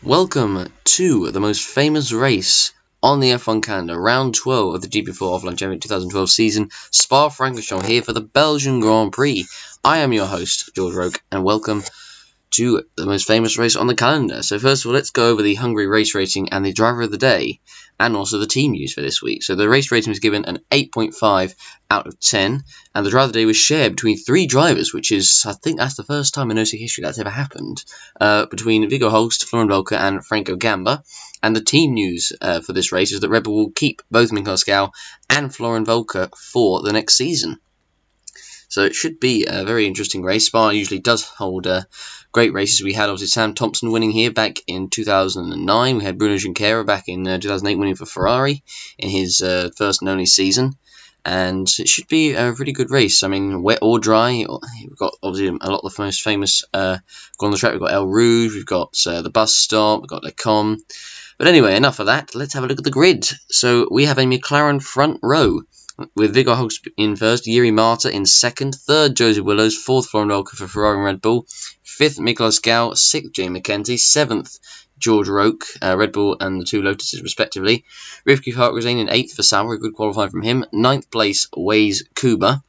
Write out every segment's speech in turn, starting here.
Welcome to the most famous race on the F1 calendar, round 12 of the GP4 Offline Championship 2012 season, Spa-Francorchamps here for the Belgian Grand Prix. I am your host, George Roke, and welcome to the most famous race on the calendar. So first of all, let's go over the Hungary race rating and the driver of the day, and also the team news for this week. So the race rating was given an 8.5 out of 10, and the driver of the day was shared between 3 drivers, which is, I think that's the first time in OC history that's ever happened, between Viggo Holst, Florian Volker, and Franco Gamba. And the team news for this race is that Red Bull will keep both Michael and Florian Volker for the next season. So it should be a very interesting race. Spa usually does hold great races. We had obviously Sam Thompson winning here back in 2009. We had Bruno Junqueira back in 2008 winning for Ferrari in his first and only season. And it should be a really good race. I mean, wet or dry. We've got obviously a lot of the most famous go on the track. We've got El Rouge, we've got the bus stop, we've got Le Com. But anyway, enough of that. Let's have a look at the grid. So we have a McLaren front row, with Viggo Holst in first, Jiri Mata in second, third Joseph Willows, fourth Florian Volker for Ferrari and Red Bull, fifth Nicolas Gal, sixth Jamie McKenzie, seventh George Roke, Red Bull and the 2 Lotuses respectively, Rivki Harkrazane in eighth for Sauer, a good qualifying from him, ninth place Waze Kuba,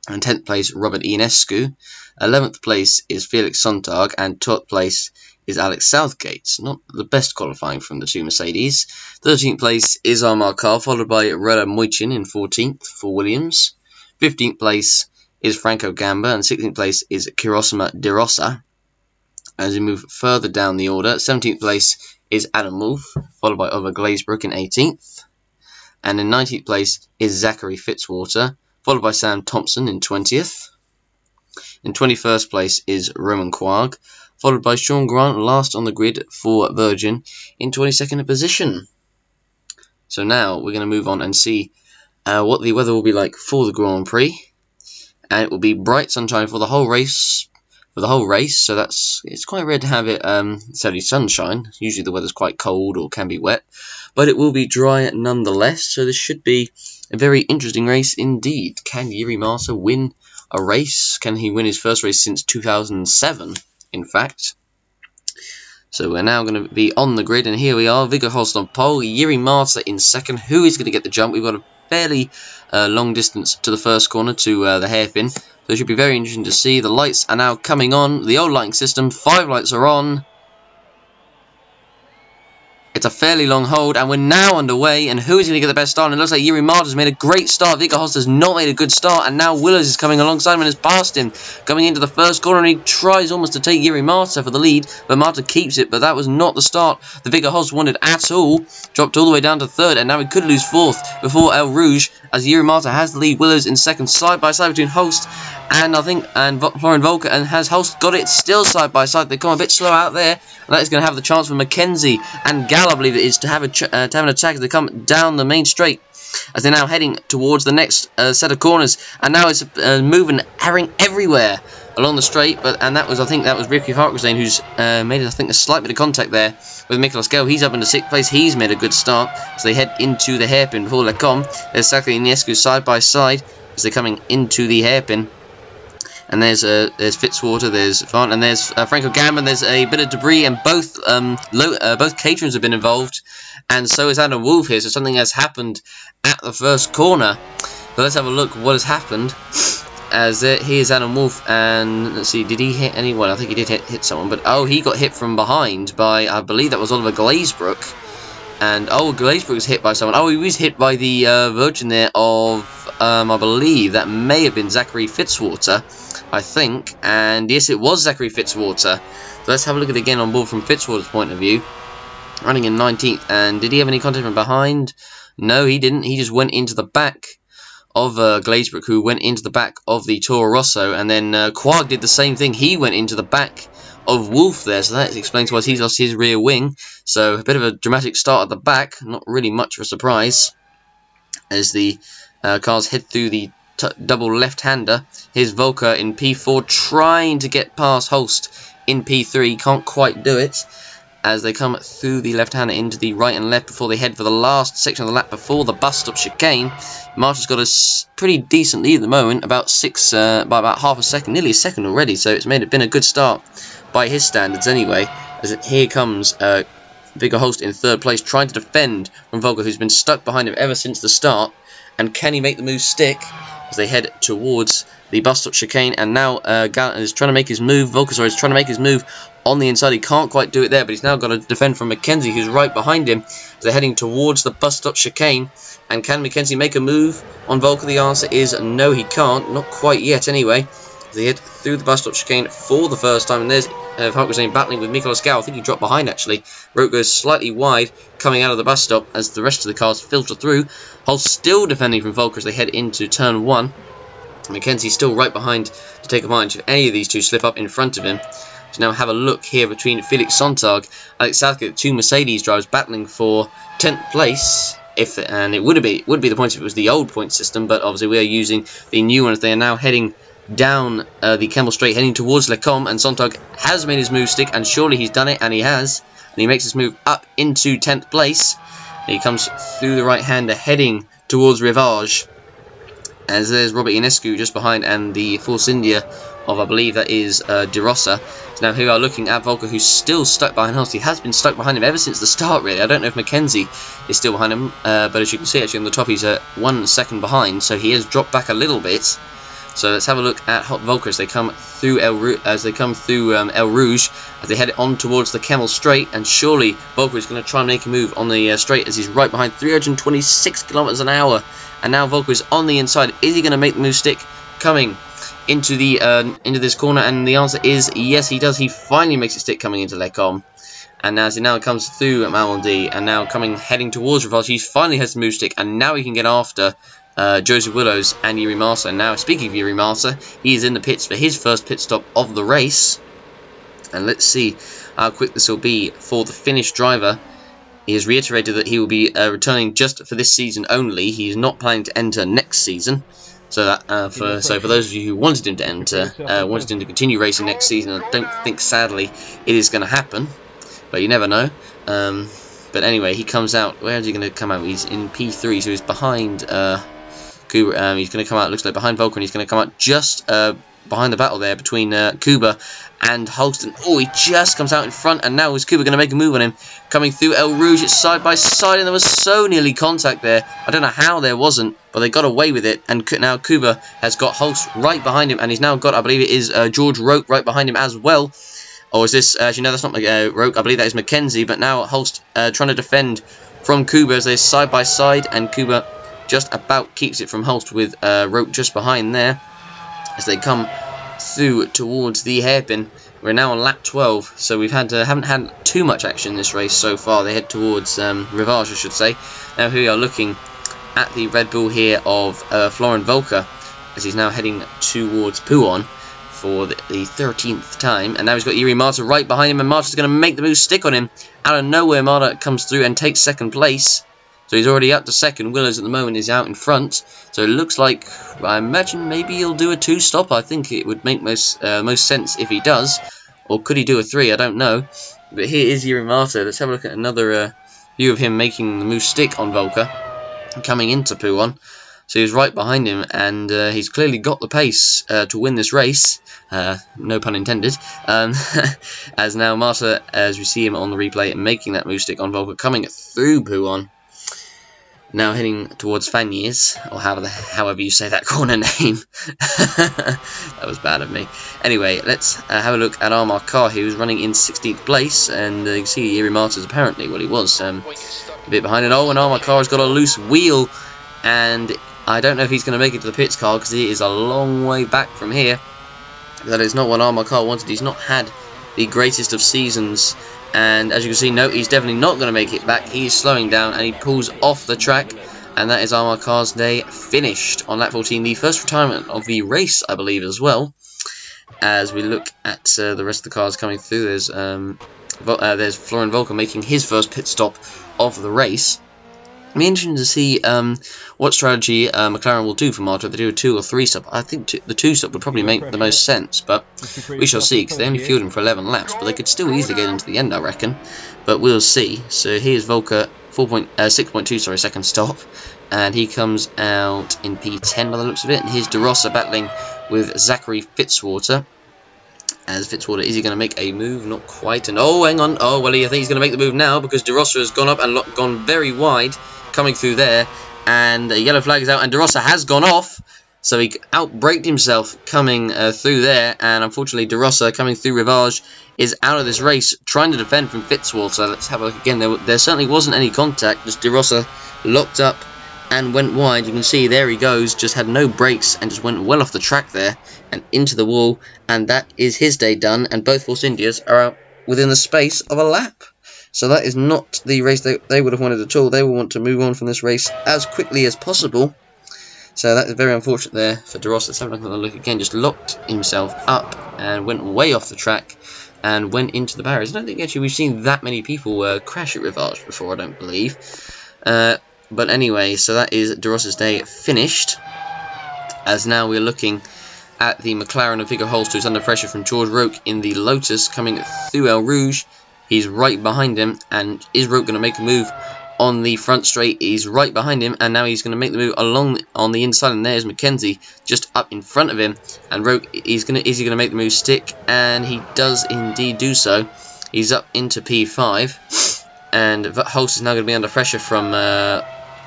and 10th place Robert Ionescu, 11th place is Felix Sontag, and 12th place is Alex Southgate. Not the best qualifying from the 2 Mercedes. 13th place is Amar Kar, followed by Reda Moichin in 14th for Williams. 15th place is Franco Gamba, and 16th place is Kirosima De Rosa. As we move further down the order, 17th place is Adam Wolff, followed by Ove Glazebrook in 18th. And in 19th place is Zachary Fitzwater, followed by Sam Thompson in 20th. In 21st place is Roman Quag, followed by Sean Grant, last on the grid for Virgin, in 22nd position. So now we're going to move on and see what the weather will be like for the Grand Prix. And it will be bright sunshine for the whole race. So it's quite rare to have it steady sunshine. Usually the weather's quite cold or can be wet, but it will be dry nonetheless. So this should be a very interesting race indeed. Can Jiri Mata win a race? Can he win his first race since 2007? In fact. So we're now going to be on the grid, and here we are. Viggo Holst on pole, Jiri Mata in second. Who is going to get the jump? We've got a fairly long distance to the first corner, to the hairpin. So it should be very interesting to see. The lights are now coming on. The old lighting system, 5 lights are on. It's a fairly long hold, and we're now underway, and who is going to get the best start? And it looks like Jiri Mata has made a great start. Viggo Holst has not made a good start, and now Willows is coming alongside him and has passed him. Coming into the first corner, and he tries almost to take Jiri Mata for the lead, but Mata keeps it, but that was not the start that Viggo Holst wanted at all. Dropped all the way down to third, and now he could lose fourth before El Rouge, as Jiri Mata has the lead. Willows in second, side by side between Holst and Florian Volker, and has Holst got it still side by side. They come a bit slow out there, and that is going to have the chance for McKenzie and Gal, I believe it is, to have an attack as they come down the main straight, as they're now heading towards the next set of corners, and now it's moving, herring everywhere along the straight. And that was, I think that was Rivki Harkrazane who's made, I think, a slight bit of contact there with Nicolas Gal. He's up into 6th place. He's made a good start, so they head into the hairpin before Le Com. There's Zachary Ionescu side by side as they're coming into the hairpin. And there's Fitzwater, there's Fant, and there's Franco Gamba, and there's a bit of debris, and both Caterans have been involved, and so is Adam Wolff here, so something has happened at the first corner. But let's have a look what has happened, as here's Adam Wolff, and let's see, did he hit anyone? I think he did hit someone, but oh, he got hit from behind by, I believe that was Oliver Glazebrook, and oh, Glazebrook was hit by someone. Oh, he was hit by the Virgin there of, I believe that may have been Zachary Fitzwater, I think, and yes, it was Zachary Fitzwater. So let's have a look at it again on board from Fitzwater's point of view. Running in 19th, and did he have any contact from behind? No, he didn't. He just went into the back of Glazebrook, who went into the back of the Toro Rosso, and then Quag did the same thing. He went into the back of Wolff there, so that explains why he's lost his rear wing. So a bit of a dramatic start at the back, not really much of a surprise, as the cars head through the double left-hander. Here's Volker in P4 trying to get past Holst in P3. Can't quite do it as they come through the left-hander into the right and left before they head for the last section of the lap before the bus stop chicane. Mata's got a pretty decent lead at the moment, about by about half a second, nearly a second already, so it's been a good start by his standards anyway, Here comes Viggo Holst in 3rd place, trying to defend from Volker, who's been stuck behind him ever since the start. And can he make the move stick as they head towards the bus stop chicane? And now Gallant is trying to make his move. Volker, sorry, is trying to make his move on the inside. He can't quite do it there, but he's now got to defend from Mackenzie, who's right behind him. As they're heading towards the bus stop chicane. And can Mackenzie make a move on Volker? The answer is no, he can't. Not quite yet, anyway. They head through the bus stop chicane for the first time, and there's Hulk battling with Mikolas Gau. I think he dropped behind, actually. Rote goes slightly wide, coming out of the bus stop as the rest of the cars filter through. Holst still defending from Volker as they head into turn 1. Mackenzie's still right behind to take advantage if any of these two slip up in front of him. So now have a look here between Felix Sonntag, Alex Southgate, 2 Mercedes drivers battling for 10th place. And it would be the points if it was the old point system, but obviously we are using the new one as they are now heading down the Kemmel Straight, heading towards Lecombe, and Sonntag has made his move stick, and surely he's done it, and he has, and he makes his move up into 10th place, and he comes through the right-hander, heading towards Rivage, as there's Robert Ionescu just behind, and the Force India of, I believe that is De Rossa. So now here we are looking at Volker, who's still stuck behind Holst. He has been stuck behind him ever since the start, really. I don't know if Mackenzie is still behind him, but as you can see, actually on the top, he's 1 second behind, so he has dropped back a little bit. So let's have a look at Volker as they come through El Rouge, as they head on towards the Kemmel Straight, and surely Volker is going to try and make a move on the straight as he's right behind, 326 kilometers an hour, and now Volker is on the inside. Is he going to make the move stick coming into this corner? And the answer is yes, he does. He finally makes it stick coming into Lecombe. And as he now comes through Malmedy, and now heading towards Rivage, he finally has the move stick, and now he can get after Joseph Willows and Jiri Massa. And now, speaking of Jiri Massa, he is in the pits for his first pit stop of the race. And let's see how quick this will be for the Finnish driver. He has reiterated that he will be returning just for this season only. He is not planning to enter next season. So that for those of you who wanted him to enter, wanted him to continue racing next season, I don't think, sadly, it is going to happen. But you never know. But anyway, he comes out. Where is he going to come out? He's in P3, so he's behind Kuba. He's going to come out, looks like, behind Volker, and he's going to come out just behind the battle there between Kuba and Holston. Oh, he just comes out in front, and now is Kuba going to make a move on him? Coming through El Rouge, it's side by side, and there was so nearly contact there. I don't know how there wasn't, but they got away with it, and now Kuba has got Holst right behind him, and he's now got, I believe it is George Rote right behind him as well. Or is this, actually no, that's not Rote, I believe that is Mackenzie, but now Holst trying to defend from Kuba as they're side by side, and Kuba just about keeps it from Holst with Rote just behind there as they come through towards the hairpin. We're now on lap 12, so we've haven't had too much action in this race so far. They head towards Rivage, I should say. Now here we are looking at the Red Bull here of Florian Volker as he's now heading towards Pouon for the 13th time, and now he's got Jiri Mata right behind him, and Mata's going to make the move stick on him. Out of nowhere, Mata comes through and takes 2nd place, so he's already up to 2nd. Willows at the moment is out in front, so it looks like, I imagine maybe he'll do a 2-stop. I think it would make most sense if he does, or could he do a 3? I don't know. But here is Jiri Mata. Let's have a look at another view of him making the move stick on Volker, coming into Pouon. So he's right behind him, and he's clearly got the pace to win this race. No pun intended. As now Mata, as we see him on the replay, making that move stick on Volker, coming through Pouon. Now heading towards Fagnes, or however you say that corner name. That was bad of me. Anyway, let's have a look at Armar Carr, who's running in 16th place, and you can see Jiri Mata's apparently, well, he was a bit behind it. Oh, and Armar Carr has got a loose wheel, and I don't know if he's going to make it to the pits car, because he is a long way back from here. That is not what Armar Carr wanted. He's not had the greatest of seasons, and as you can see, no, he's definitely not going to make it back. He's slowing down, and he pulls off the track, and that is Armar Carr's day finished on lap 14. The first retirement of the race, I believe, as well. As we look at the rest of the cars coming through, there's Florian Volker making his first pit stop of the race. It'll be interesting to see what strategy McLaren will do for Mata. If they do a 2 or 3 stop, I think the 2 stop would probably make the most sense, but we shall see, because they only fueled him for 11 laps, but they could still easily get into the end, I reckon. But we'll see. So here's Volker, 6.2, sorry, second stop, and he comes out in P10 by the looks of it. And here's De Rossa battling with Zachary Fitzwater. as Fitzwater. Is he going to make a move? Not quite. And oh, hang on. Oh, well, I think he's going to make the move now because De Rossa has gone up and gone very wide coming through there. And a yellow flag is out and De Rossa has gone off. So he outbraked himself coming through there. And unfortunately, De Rossa coming through Rivage is out of this race trying to defend from Fitzwater. Let's have a look again. There certainly wasn't any contact. Just De Rossa locked up and went wide. You can see there he goes, just had no brakes and just went well off the track there and into the wall, and that is his day done, and both Force Indias are out within the space of a lap. So that is not the race they would have wanted at all. They will want to move on from this race as quickly as possible. So that is very unfortunate there for De Rossa. Let's have another look again. Just locked himself up and went way off the track and went into the barriers. I don't think actually we've seen that many people crash at Rivage before, I don't believe. But anyway, so that is De Rossa's day finished. As now we're looking at the McLaren of Viggo Holst, who's under pressure from George Roque in the Lotus coming through El Rouge. He's right behind him, and is Roque going to make a move on the front straight? He's right behind him, and now he's going to make the move along on the inside, and there's Mackenzie just up in front of him. And Roque, is he going to make the move stick? And he does indeed do so. He's up into P5. And Holst is now going to be under pressure from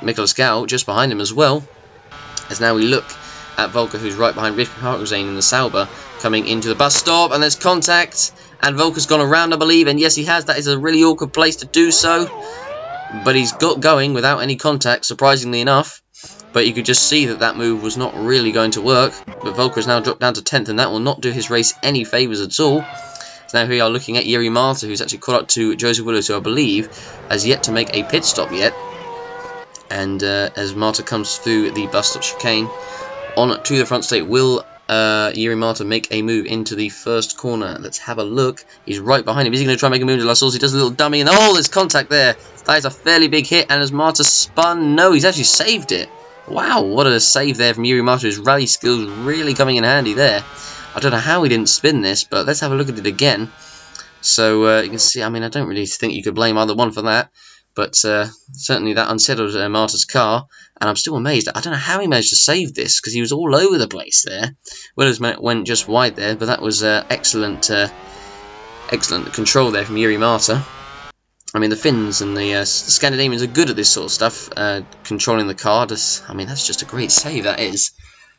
Nicholas Gal, just behind him as well. As now we look at Volker, who's right behind Rifkin Harkazane in the Sauber, coming into the bus stop, and there's contact. And Volker's gone around, I believe, and yes, he has. That is a really awkward place to do so. But he's got going without any contact, surprisingly enough. But you could just see that that move was not really going to work. But Volker has now dropped down to 10th, and that will not do his race any favours at all. So now here we are looking at Jiri Mata, who's actually caught up to Joseph Willows, who I believe has yet to make a pit stop yet. And as Mata comes through the bus stop chicane on to the front straight, will Jiri Mata make a move into the first corner? Let's have a look. He's right behind him. Is he going to try and make a move to La Source? He does a little dummy, and oh, there's contact there. That is a fairly big hit, and as Mata spun, no, he's actually saved it. Wow, what a save there from Jiri Mata. His rally skills really coming in handy there. I don't know how he didn't spin this, but let's have a look at it again. So you can see, I mean, I don't really think you could blame either one for that. But certainly that unsettled Mata's car. And I'm still amazed. I don't know how he managed to save this, because he was all over the place there. Willows went just wide there, but that was excellent excellent control there from Jiri Mata. I mean, the Finns and the Scandinavians are good at this sort of stuff, controlling the car. I mean, that's just a great save, that is.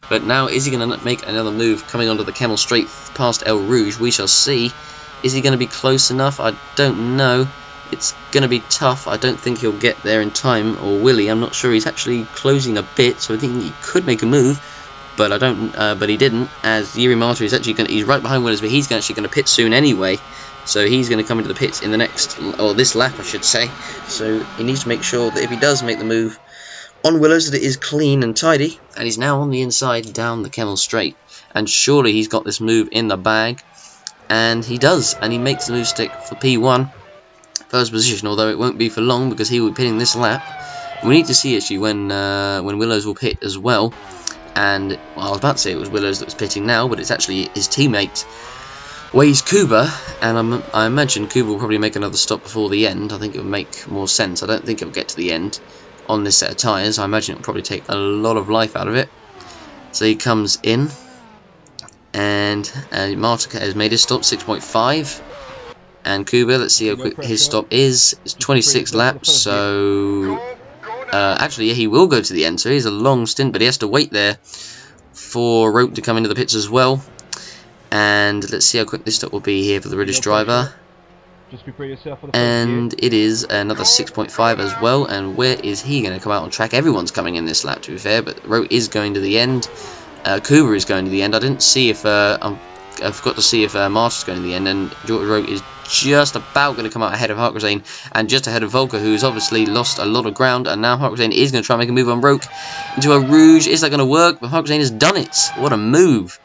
But now, is he going to make another move coming onto the Camel straight past El Rouge? We shall see. Is he going to be close enough? I don't know. It's going to be tough. I don't think he'll get there in time, or will he? I'm not sure. He's actually closing a bit, so I think he could make a move, but I don't. But he didn't. As Jiri Mata is actually he's right behind Willows, but he's actually going to pit soon anyway. So he's going to come into the pits in the next, or this lap, I should say. So he needs to make sure that if he does make the move on Willows, that it is clean and tidy. And he's now on the inside down the Camel straight, and surely he's got this move in the bag, and he does, and he makes the move stick for P1. First position, although it won't be for long because he will be pitting this lap. We need to see actually when Willows will pit as well. And well, I was about to say it was Willows that was pitting now, but it's actually his teammate Waze Kuba, and I imagine Kuba will probably make another stop before the end. I think it would make more sense. I don't think it will get to the end on this set of tyres. I imagine it will probably take a lot of life out of it. So he comes in, and Mata has made his stop, 6.5. And Kuba, let's see how quick his stop is. It's 26 laps, so actually, yeah, he will go to the end. So he's a long stint, but he has to wait there for Roque to come into the pits as well. And let's see how quick this stop will be here for the British driver. And it is another 6.5 as well. And where is he going to come out on track? Everyone's coming in this lap, to be fair, but Roque is going to the end. Kuba is going to the end. I didn't see if I forgot to see if Mata's going to the end, and George Roque is just about going to come out ahead of Harkazane and just ahead of Volker, who's obviously lost a lot of ground, and now Harkazane is going to try and make a move on Roque into a Rouge. Is that going to work? But Harkazane has done it. What a move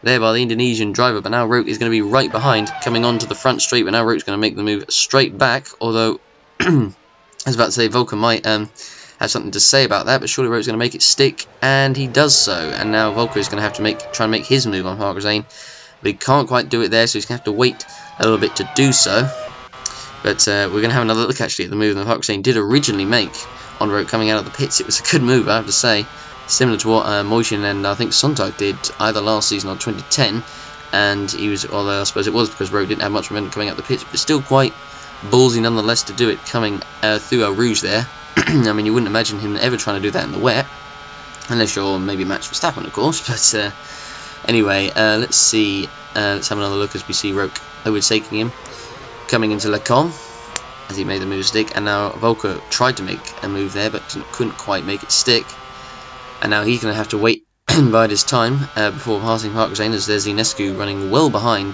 there by the Indonesian driver, but now Roque is going to be right behind, coming onto the front straight, but now Roque's going to make the move straight back, although I was about to say Volker might have something to say about that, but surely Roque's going to make it stick, and he does so, and now Volker is going to have to try and make his move on Harkazane. But he can't quite do it there, so he's going to have to wait a little bit to do so. But we're going to have another look actually at the move that Harkazane did originally make on Roque coming out of the pits. It was a good move, I have to say. Similar to what Moishin and I think Sontag did either last season or 2010. and he was, although I suppose it was because Rowe didn't have much momentum coming out the pits, but still quite ballsy nonetheless to do it coming through El Rouge there. I mean, you wouldn't imagine him ever trying to do that in the wet, unless you're maybe Max Verstappen, of course. But anyway, let's see. Let's have another look as we see Roke overtaking him, coming into Lecom as he made the move stick, and now Volker tried to make a move there, but couldn't quite make it stick. And now he's going to have to wait and bide his time before passing Parkzane, as there's Inescu running well behind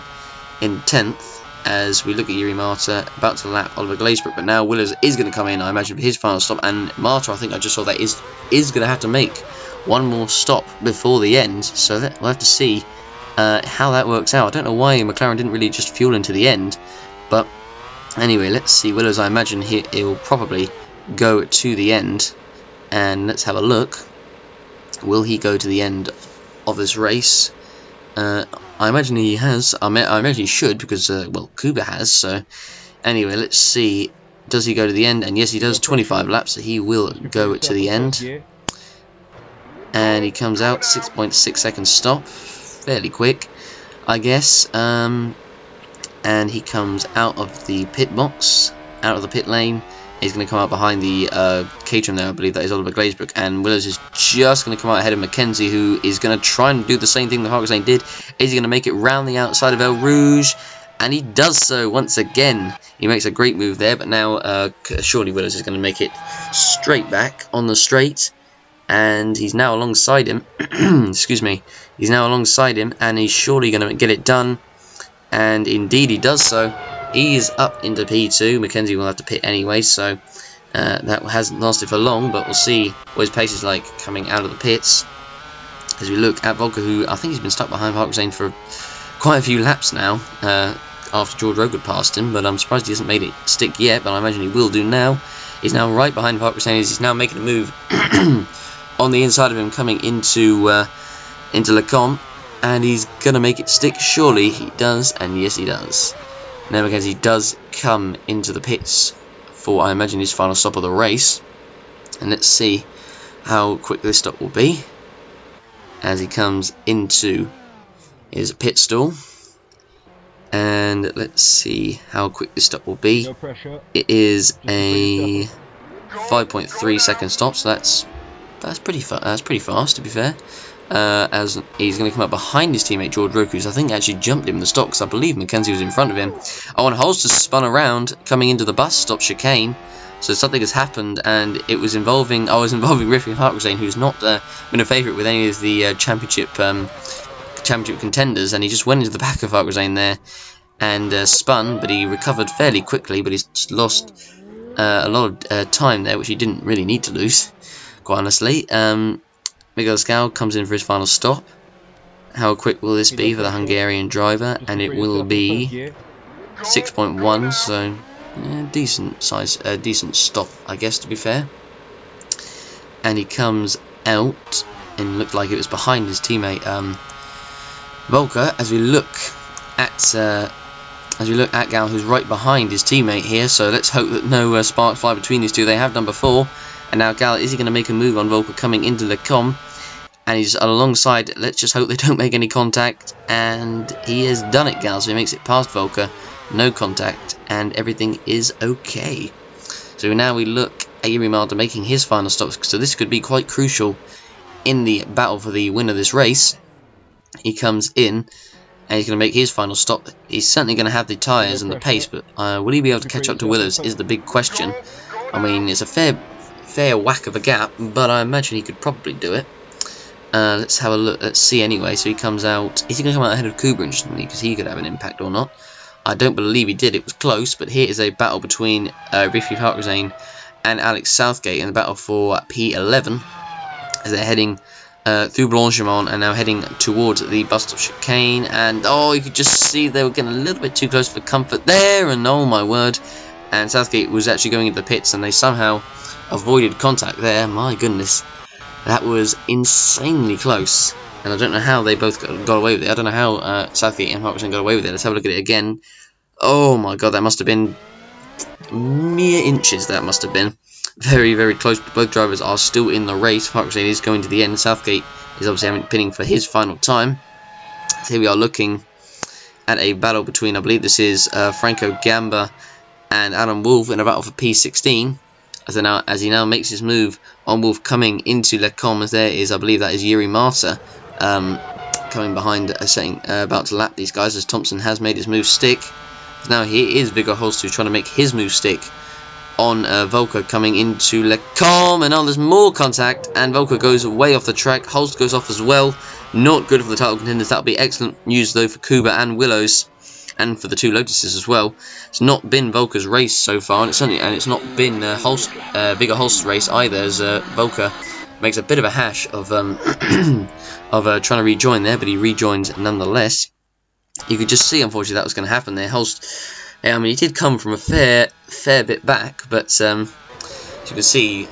in 10th, as we look at Jiri Marta about to lap Oliver Glazebrook. But now Willers is going to come in, I imagine, for his final stop, and Marta, I think I just saw that, is going to have to make one more stop before the end, so that we'll have to see how that works out. I don't know why McLaren didn't really just fuel into the end, but anyway, let's see. Willers, I imagine he'll probably go to the end, and let's have a look. Will he go to the end of this race? I imagine he has. I imagine he should, because well, Kuba has. So anyway, let's see. Does he go to the end? And yes, he does. 25 laps, so he will go to the end. And he comes out 6.6 seconds stop, fairly quick, I guess. And he comes out of the pit box, out of the pit lane. He's going to come out behind the Caterham there, I believe that is Oliver Glazebrook, and Willers is just going to come out ahead of Mackenzie, who is going to try and do the same thing that Parkzane did. Is he going to make it round the outside of El Rouge? And he does so once again. He makes a great move there, but now surely Willers is going to make it straight back on the straight, and he's now alongside him. Excuse me. He's now alongside him, and he's surely going to get it done, and indeed he does so. He's up into P2. Mackenzie will have to pit anyway, so that hasn't lasted for long, but we'll see what his pace is like coming out of the pits. As we look at Volker, who I think he's been stuck behind Parkzane for quite a few laps now, after George Rowe had passed him, but I'm surprised he hasn't made it stick yet, but I imagine he will do now. He's now right behind Parkzane, as he's now making a move on the inside of him, coming into Lecom, and he's going to make it stick. Surely he does, and yes he does. Now Mackenzie does come into the pits for, I imagine, his final stop of the race. And let's see how quick this stop will be as he comes into his pit stall. And let's see how quick this stop will be. No pressure. It is a 5.3 second stop, so that's pretty fast, to be fair. As he's going to come up behind his teammate George Rowe, who's I think actually jumped him in the stop, because I believe Mackenzie was in front of him. Oh, and Holster spun around coming into the bus stop chicane, so something has happened, and it was involving Riffy Parkzane, who's not been a favourite with any of the championship contenders, and he just went into the back of Parkzane there and spun, but he recovered fairly quickly, but he's just lost a lot of time there, which he didn't really need to lose, quite honestly. Miguel Scal comes in for his final stop. How quick will this be for the Hungarian driver? And it will be 6.1, so yeah, decent size, decent stop, I guess, to be fair. And he comes out, and looked like it was behind his teammate Volker. As we look at Gal, who's right behind his teammate here. So let's hope that no sparks fly between these two. They have done before. And now Gal, is he going to make a move on Volker coming into Lecom? And he's alongside. Let's just hope they don't make any contact. And he has done it, Gal. So he makes it past Volker. No contact. And everything is okay. So now we look at Jiri Marta making his final stops. So this could be quite crucial in the battle for the win of this race. He comes in. And he's going to make his final stop. He's certainly going to have the tyres and the pace. But will he be able to catch up to Willers is the big question. I mean, it's a fair whack of a gap, but I imagine he could probably do it. Let's have a look. Let's see anyway. So he comes out. Is he going to come out ahead of Kuba instantly? Because he could have an impact or not. I don't believe he did. It was close, but here is a battle between Riffy Parkzane and Alex Southgate in the battle for P11 as they're heading through Blanchimont and now heading towards the bus stop chicane. And oh, you could just see they were getting a little bit too close for comfort there. And oh my word! And Southgate was actually going into the pits, and they somehow avoided contact there. My goodness, that was insanely close, and I don't know how they both got away with it. I don't know how Southgate and Parkzane got away with it. Let's have a look at it again. Oh my god, that must have been mere inches. That must have been very, very close. But both drivers are still in the race. Parkzane is going to the end. Southgate is obviously pinning for his final time. So here we are looking at a battle between, I believe this is Franco Gamba and Adam Wolf in a battle for P16. As he now makes his move on Wolf, coming into Lecom, as there is, I believe that is Yuri Marta coming behind, about to lap these guys, as Thompson has made his move stick. Now here is Vigor Holst, who's trying to make his move stick on Volker coming into Lecom, and now there's more contact, and Volker goes way off the track. Holst goes off as well. Not good for the title contenders. That would be excellent news though for Kuba and Willows, and for the two Lotuses as well. It's not been Volker's race so far, and it's not been Vigor Holst's race either, as Volker makes a bit of a hash of trying to rejoin there, but he rejoins nonetheless. You could just see, unfortunately, that was going to happen there. Holst, I mean, he did come from a fair bit back, but as you can see,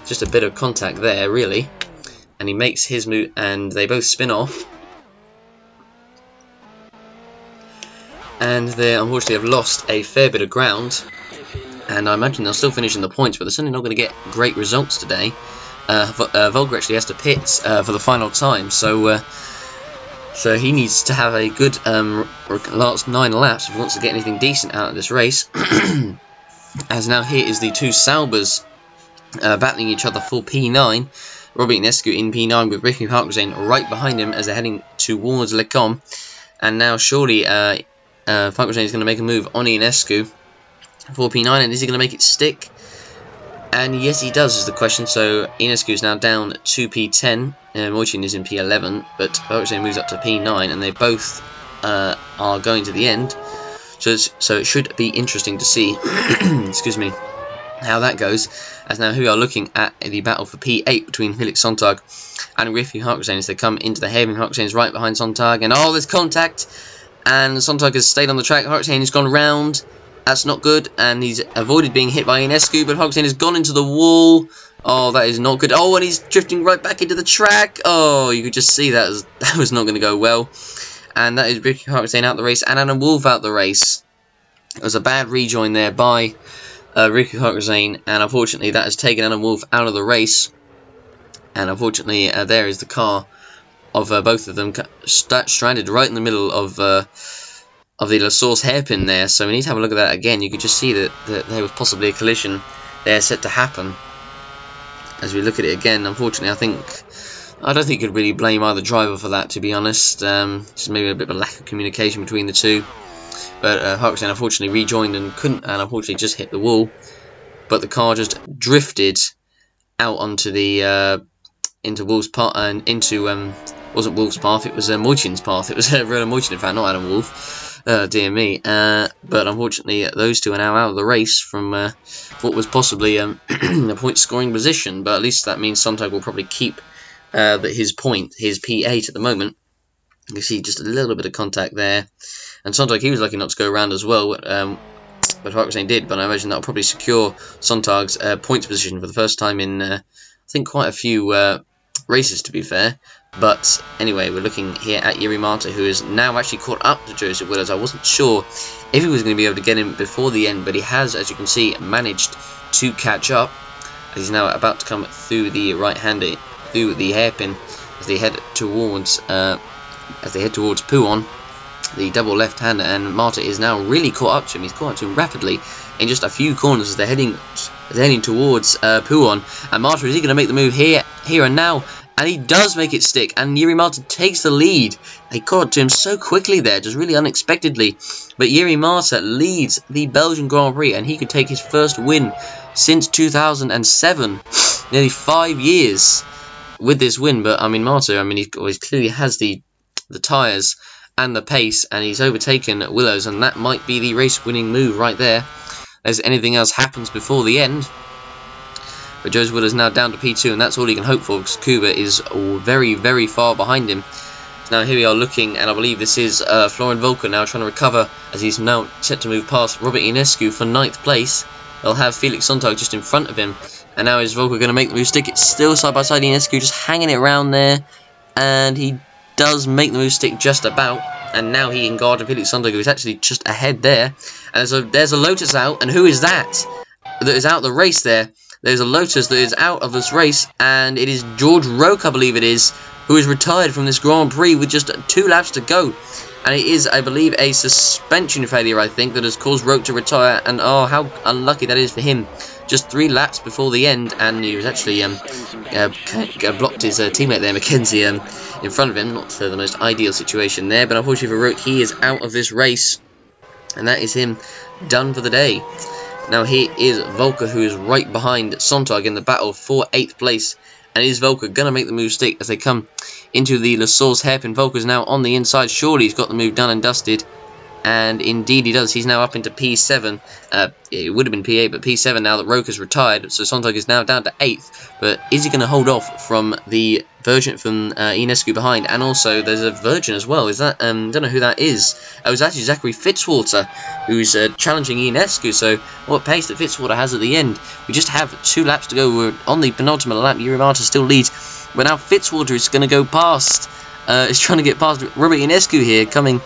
just a bit of contact there, really. And he makes his move, and they both spin off. And they unfortunately have lost a fair bit of ground, and I imagine they'll still finish in the points, but they're certainly not going to get great results today. Volker actually has to pit for the final time, so he needs to have a good last 9 laps if he wants to get anything decent out of this race. As now here is the two Saubers battling each other for P9. Robert Inescu in P9 with Ricky Harkzane right behind him as they're heading towards Lecom. And now surely Harkzane is going to make a move on Inescu for P9, and is he going to make it stick? And yes, he does, is the question. So Inescu is now down to P10, Moichin is in P11, but Harkzane moves up to P9, and they both are going to the end. So it should be interesting to see, excuse me, how that goes. As now here we are looking at the battle for P8 between Felix Sonntag and Ricky Harkzane as they come into the haven. Harkzane is right behind Sonntag, and oh, there's contact, and Sonntag has stayed on the track. Harkzane has gone round. That's not good, and he's avoided being hit by Inescu, but Harkzane has gone into the wall. Oh, that is not good. Oh, and he's drifting right back into the track. Oh, you could just see that was not going to go well. And that is Ricky Harkzane out the race, and Adam Wolf out the race. It was a bad rejoin there by Ricky Harkzane, and unfortunately that has taken Adam Wolf out of the race. And unfortunately there is the car of both of them stranded right in the middle of the La Source hairpin there. So we need to have a look at that again. You could just see that there was possibly a collision there set to happen. As we look at it again, unfortunately I don't think you could really blame either driver for that, to be honest. Just maybe a bit of a lack of communication between the two. But Harkzane unfortunately rejoined and couldn't, and unfortunately just hit the wall. But the car just drifted out onto the into Wolf's path, and into wasn't Wolf's path, it was Moichin's path. It was Roland Moichin, in fact, not Adam Wolf. Dear me. But unfortunately those two are now out of the race from what was possibly a point scoring position. But at least that means Sonntag will probably keep his P8 at the moment. You can see just a little bit of contact there. And Sonntag, he was lucky not to go around as well, but Harkzane did. But I imagine that will probably secure Sonntag's points position for the first time in, I think, quite a few races, to be fair. But anyway, we're looking here at Yuri Marta, who is now actually caught up to Joseph Willows. I wasn't sure if he was going to be able to get him before the end, but he has, as you can see, managed to catch up. As he's now about to come through the right-hander, through the hairpin, as they head towards Pouon, the double left-hander, and Marta is now really caught up to him. He's caught up to him rapidly in just a few corners as they're heading towards Pouon. And Marta, is he going to make the move here and now? And he does make it stick, and Yuri Marta takes the lead. They caught up to him so quickly there, just really unexpectedly. But Yuri Marta leads the Belgian Grand Prix, and he could take his first win since 2007. Nearly 5 years with this win. But I mean, Marta, he clearly has the tyres and the pace, and he's overtaken Willows, and that might be the race-winning move right there, as anything else happens before the end. But Joseph Willows now down to P2, and that's all he can hope for, because Kuba is very, very far behind him. Now here we are looking, and I believe this is Florian Volker now trying to recover, as he's now set to move past Robert Inescu for 9th place. They'll have Felix Sonntag just in front of him, and now is Volker going to make the move stick? It's still side by side Inescu, just hanging it around there, and he does make the move stick just about. And now he in guard of Felix Sonntag, who is actually just ahead there. And so there's a Lotus out, and who is that? That is out the race there. There's a Lotus that is out of this race, and it is George Roque, I believe it is, who is retired from this Grand Prix with just 2 laps to go. And it is, I believe, a suspension failure, I think, that has caused Roke to retire. And oh, how unlucky that is for him. Just 3 laps before the end, and he was actually blocked his teammate there, Mackenzie, in front of him. Not the most ideal situation there, but unfortunately for Roke, he is out of this race. And that is him done for the day. Now here is Volker, who is right behind Sontag in the battle for 8th place. And is Volker going to make the move stick as they come into the La Source hairpin? Volker's now on the inside. Surely he's got the move done and dusted. And indeed he does. He's now up into P7. It would have been P8, but P7 now that Roke has retired. So Sontag is now down to 8th. But is he going to hold off from the Virgin, from Ionescu behind? And also there's a Virgin as well. Is that don't know who that is. It was actually Zachary Fitzwater who's challenging Ionescu. So what pace that Fitzwater has at the end. We just have 2 laps to go. We're on the penultimate lap. Jiri Mata still leads. But now Fitzwater is going to go past. Is trying to get past Robert Ionescu here, coming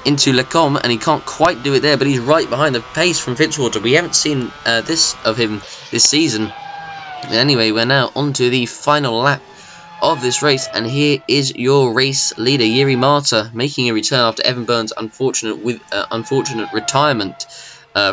into Lecombe, and he can't quite do it there, but he's right behind the pace from Fitzwater. We haven't seen this of him this season. Anyway, we're now on to the final lap of this race, and here is your race leader, Jiri Mata, making a return after Evan Burns' unfortunate retirement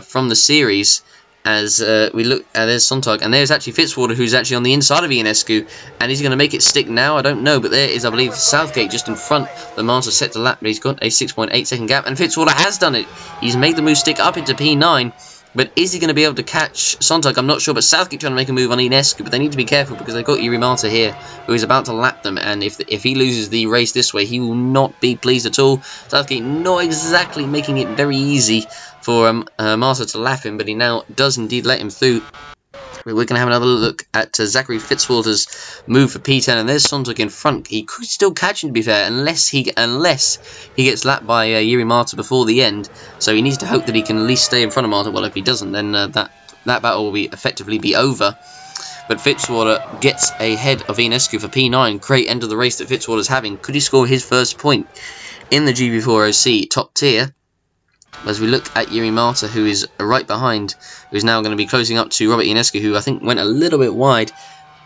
from the series. As we look, there's Sontag, and there's actually Fitzwater, who's actually on the inside of Ionescu, and he's going to make it stick now, I don't know, but there is, I believe, Southgate just in front. The Mata set to lap, but he's got a 6.8 second gap, and Fitzwater has done it. He's made the move stick up into P9, but is he going to be able to catch Sontag? I'm not sure, but Southgate trying to make a move on Ionescu, but they need to be careful because they've got Jiri Mata here, who is about to lap them, and if he loses the race this way, he will not be pleased at all. Southgate not exactly making it very easy for Mata to lap him, but he now does indeed let him through. We're going to have another look at Zachary Fitzwater's move for P10, and there's Sontag in front. He could still catch him, to be fair, unless he gets lapped by Jiri Mata before the end. So he needs to hope that he can at least stay in front of Mata. Well, if he doesn't, then that battle will effectively be over. But Fitzwater gets ahead of Ionescu for P9. Great end of the race that Fitzwater's having. Could he score his first point in the GP4 OC top tier? As we look at Jiri Mata, who is right behind, who's now going to be closing up to Robert Ionescu, who I think went a little bit wide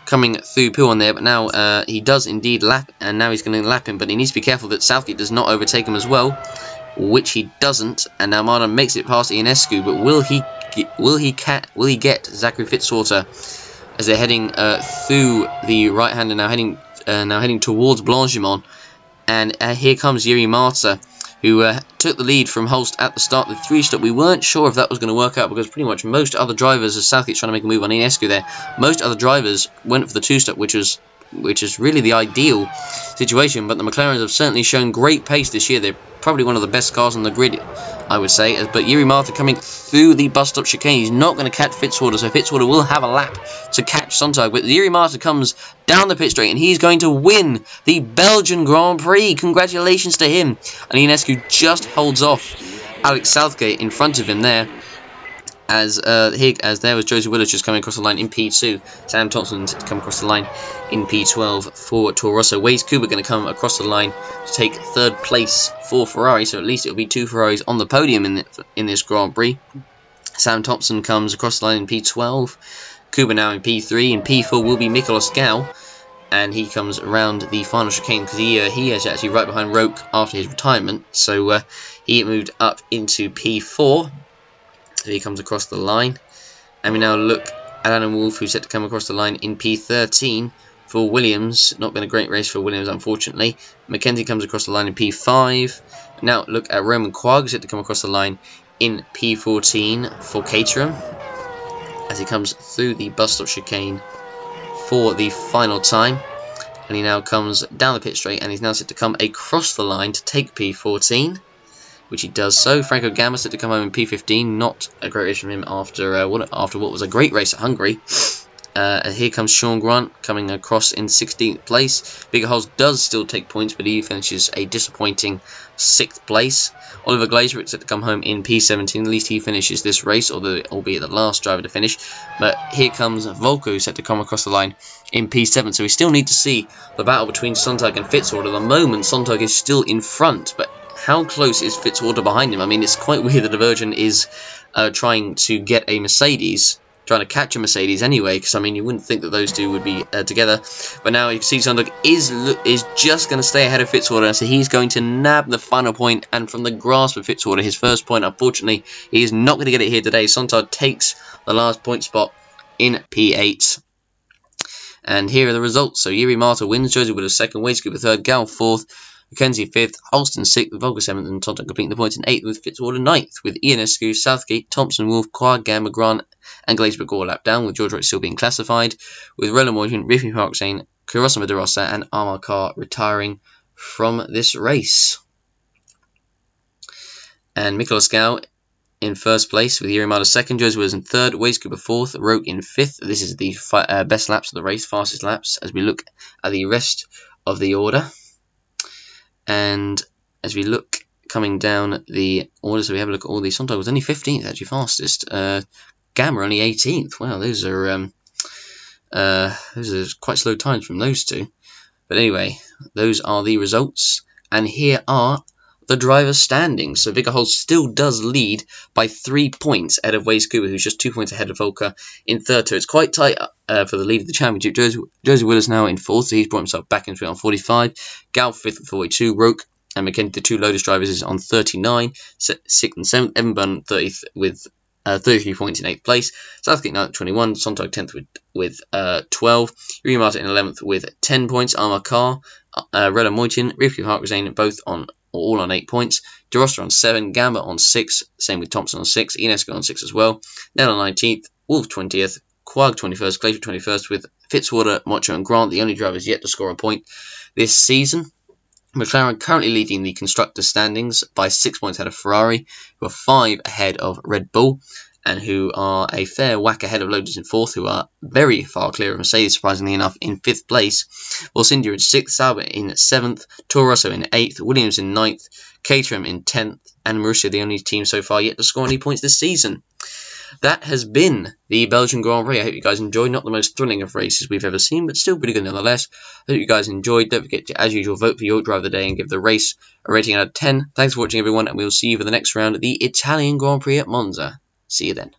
coming through Pool on there, but now he does indeed lap, and now he's going to lap him, but he needs to be careful that Southgate does not overtake him as well, which he doesn't, and now Mata makes it past Ionescu, but will he get Zachary Fitzwater as they're heading through the right-hander, now heading towards Blanchimont, and here comes Jiri Mata, who took the lead from Holst at the start of the 3-stop. We weren't sure if that was going to work out because pretty much most other drivers, as Southgate's trying to make a move on Ionescu there, most other drivers went for the 2-stop, which is really the ideal situation. But the McLarens have certainly shown great pace this year. They're probably one of the best cars on the grid, I would say. But Jiri Mata coming through the bus stop chicane, he's not going to catch Fitzwater, so Fitzwater will have a lap to catch Sontag. But Jiri Mata comes down the pit straight, and he's going to win the Belgian Grand Prix. Congratulations to him. And Ionescu just holds off Alex Southgate in front of him there. As there was Josie Willis just coming across the line in P2. Sam Thompson to come across the line in P12 for Toro Rosso. Waze Kuba going to come across the line to take 3rd place for Ferrari. So at least it'll be 2 Ferraris on the podium in this Grand Prix. Sam Thompson comes across the line in P12. Kuba now in P3. In P4 will be Mikolas Gau. And he comes around the final chicane because he is actually right behind Roke after his retirement. So he moved up into P4. So he comes across the line, and we now look at Alan Wolf, who's set to come across the line in P13 for Williams. Not been a great race for Williams, unfortunately. Mackenzie comes across the line in P5. Now look at Roman Quagg, set to come across the line in P14 for Caterham, as he comes through the bus stop chicane for the final time. And he now comes down the pit straight, and he's now set to come across the line to take P14. Which he does so. Franco Gamma set to come home in P15. Not a great race from him after what was a great race at Hungary. Here comes Sean Grant coming across in 16th place. Bigger Holes does still take points, but he finishes a disappointing 6th place. Oliver Glazer set to come home in P17. At least he finishes this race, albeit the last driver to finish. But here comes Volko, set to come across the line in P7. So we still need to see the battle between Sontag and Fitzwater. At the moment, Sontag is still in front, but how close is Fitzwater behind him? I mean, it's quite weird that the Virgin is trying to get a Mercedes trying to catch a Mercedes anyway, because I mean you wouldn't think that those two would be together, but now you can see Sundog is just going to stay ahead of Fitzwater, so he's going to nab the final point, and from the grasp of Fitzwater, his first point, unfortunately he is not going to get it here today. Sontag takes the last point spot in P8. And here are the results. So Yuri Marta wins, Josie Wood 2nd, Wade Cooper 3rd, Gal 4th, Mackenzie 5th, Holston 6th, Volker 7th, and Sontag completing the points in 8th, with Fitzwater 9th, with Ionescu, Southgate, Thompson, Wolf, Quag, Gamma, Grant, and Glazebrook all lap down, with George Wright still being classified, with Rella Morgan, Riffy Parksane, Kurosa Madarosa, and Amar Carr retiring from this race. And Mikola Skau in 1st place, with Yuri Marta 2nd, Josie Willis in 3rd, Wade Cooper 4th, Roke in 5th. This is the best laps of the race, fastest laps, as we look at the rest of the order. And as we look coming down the order, so we have a look at all these. Sontag was only 15th, actually fastest. Gamma only 18th. Wow, those are quite slow times from those two. But anyway, those are the results, and here are the driver's standings. So Viggo Holst still does lead by 3 points ahead of Wade Cooper, who's just 2 points ahead of Volker in 3rd. So it's quite tight for the lead of the championship. Josie Willis now in 4th, so he's brought himself back into it on 45. Gal 5th with 42. Roke and McKenzie, the 2 Lotus drivers, is on 39. 6th and 7th. Evan Byrne 30th with 33 points in 8th place. Southgate 9th 21. Sontag 10th with 12. Yuri Martin in 11th with 10 points. Amar Carr, Rella Moitin, Rivki Harkazane both all on 8 points. DeRoster on 7, Gamba on 6, same with Thompson on 6, Ionescu on 6 as well. Nell on 19th, Wolf 20th, Quag 21st, Glacier 21st, with Fitzwater, Mocho and Grant the only drivers yet to score a point this season. McLaren currently leading the constructor standings by 6 points ahead of Ferrari, who are 5 ahead of Red Bull, and who are a fair whack ahead of Lotus in 4th, who are very far clear of Mercedes, surprisingly enough, in 5th place. Force India in 6th, Sauber in 7th, Toro Rosso in 8th, Williams in 9th, Caterham in 10th, and Marussia the only team so far yet to score any points this season. That has been the Belgian Grand Prix. I hope you guys enjoyed. Not the most thrilling of races we've ever seen, but still pretty good nonetheless. I hope you guys enjoyed. Don't forget to, as usual, vote for your driver of the day and give the race a rating out of 10. Thanks for watching, everyone, and we'll see you for the next round at the Italian Grand Prix at Monza. See you then.